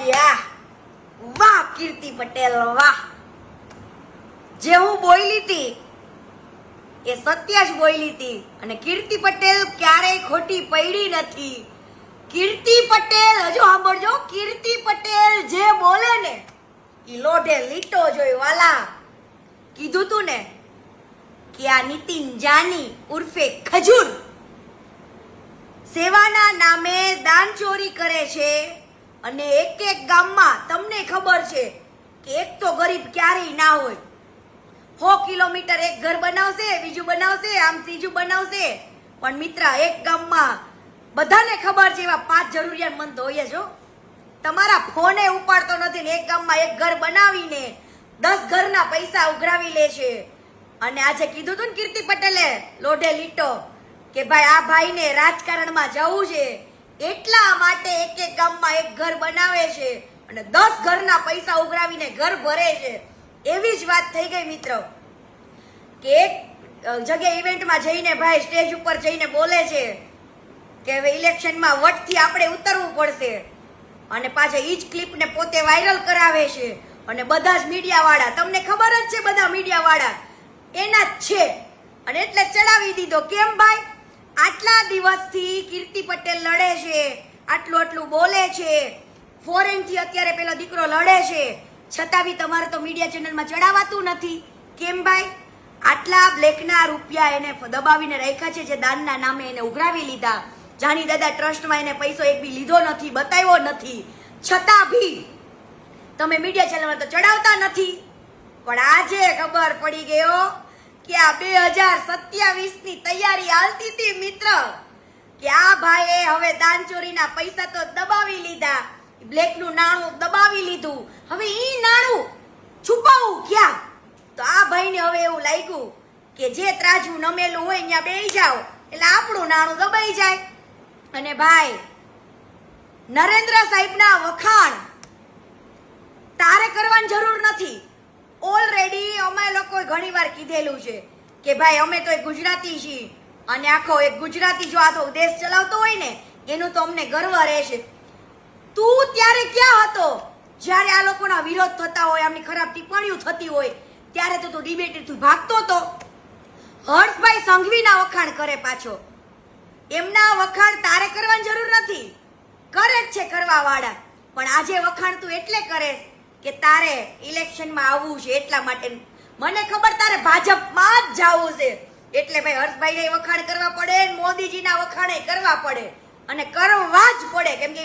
યા વાહ કીર્તિ પટેલ વાહ, જે હું બોલી હતી એ સત્ય જ બોલી હતી અને કીર્તિ પટેલ ક્યારેય ખોટી પડી નથી. કીર્તિ પટેલ હજુ સાંભળજો, કીર્તિ પટેલ જે બોલે ને ઈ લોઢે લીટો જોઈ વાલા. કીધું તું ને કે આ નીતિન જાની ઉર્ફે ખજૂર સેવાના નામે દાન ચોરી કરે છે અને એક એક ગામમાં તમને ખબર છે કે એક તો ગરીબ ક્યારેય ના હોય. 100 કિલોમીટર એક ઘર બનાવશે, બીજું બનાવશે, આમ ત્રીજું બનાવશે, પણ મિત્ર એક ગામમાં બધાને ખબર છે એવા 5 જરૂરિયાતમંદ હોય જ. તમારા ફોને ઉપાડતો નથી ને એક ગામમાં એક ઘર બનાવીને 10 ઘરના પૈસા ઉઘરાવી લે છે. અને આજે કીધું તું ને કીર્તિ પટેલે લોઢે લીટો કે ભાઈ આ ભાઈને રાજકારણમાં જવું છે એટલા માટે એક એક ગામમાં એક ઘર બનાવે છે અને 10 ઘરના પૈસા ઉઘરાવીને ઘર ભરે છે. એવી જ વાત થઈ ગઈ મિત્રો કે એક જગ્યાએ ઇવેન્ટમાં જઈને ભાઈ સ્ટેજ ઉપર જઈને બોલે છે કે હવે ઇલેક્શનમાં વટથી આપણે ઉતરવું પડશે અને પાછા ઈ જ ક્લિપને પોતે વાયરલ કરાવે છે અને બધા જ મીડિયાવાળા, તમને ખબર જ છે બધા મીડિયાવાળા એના જ છે અને એટલે ચડાવી દીધો. કેમ ભાઈ? આટલા દિવસથી કીર્તિ પટેલ લડે છે, આટલું બોલે છે, ફોરેનથી અત્યારે પેલો દીકરો લડે છે, છતાં બી તમારે તો મીડિયા ચેનલમાં ચડાવાતું નથી. કેમ ભાઈ? આટલા બ્લેકના રૂપિયા એને દબાવીને રાખ્યા છે, જે દાનના નામે એને ઉઘરાવી લીધા. જાની દાદા ટ્રસ્ટમાં એને પૈસો એક બી લીધો નથી, બતાવ્યો નથી, છતાં ભી તમે મીડિયા ચેનલમાં તો ચડાવતા નથી. પણ આજે ખબર પડી ગયો કે આ 2027 ની તૈયારી હાલતી હતી મિત્ર કે આ ભાઈએ હવે દાન ચોરીના પૈસા તો દબાવી લીધા, બ્લેકનું નાણું દબાવી લીધું, હવે ઈ નાણું છુપાવવું ક્યાં? તો આ ભાઈને હવે એવું લાગ્યું કે જે ત્રાજવું નમેલું હોય ત્યાં બેસી જાવ એટલે આપણું નાણું દબાઈ જાય. અને ભાઈ નરેન્દ્ર સાહેબના વખાણ તારે કરવાની જરૂર નથી. ઓલરેડી અમે લોકોએ ઘણીવાર કીધેલું છે કે ભાઈ અમે તો એક ગુજરાતી છીએ અને આખો એક ગુજરાતી જો આખો દેશ ચલાવતો હોય ને એનું તો અમને ગર્વ રહેશે. તું ત્યારે ક્યાં હતો જ્યારે આ લોકોના વિરોધ થતા હોય, આમની ખરાબ ટિપ્પણીઓ થતી હોય ત્યારે તો તું ડિબેટથી ભાગતો હતો. હર્ષભાઈ સંઘવીના વખાણ કરે પાછો, એમના વખાણ તારે કરવાની જરૂર નથી, કરે જ છે કરવા વાળા, પણ આજે વખાણ તું એટલે કરે કે તારે ઇલેક્શનમાં આવવું છે એટલા માટે. મને ખબર તારે ભાજપમાં જ જવું છે એટલે ભાઈ હર્ષભાઈને વખાણ કરવા પડે, મોદીજીના વખાણે કરવા પડે અને કરવા જ પડે કેમ કે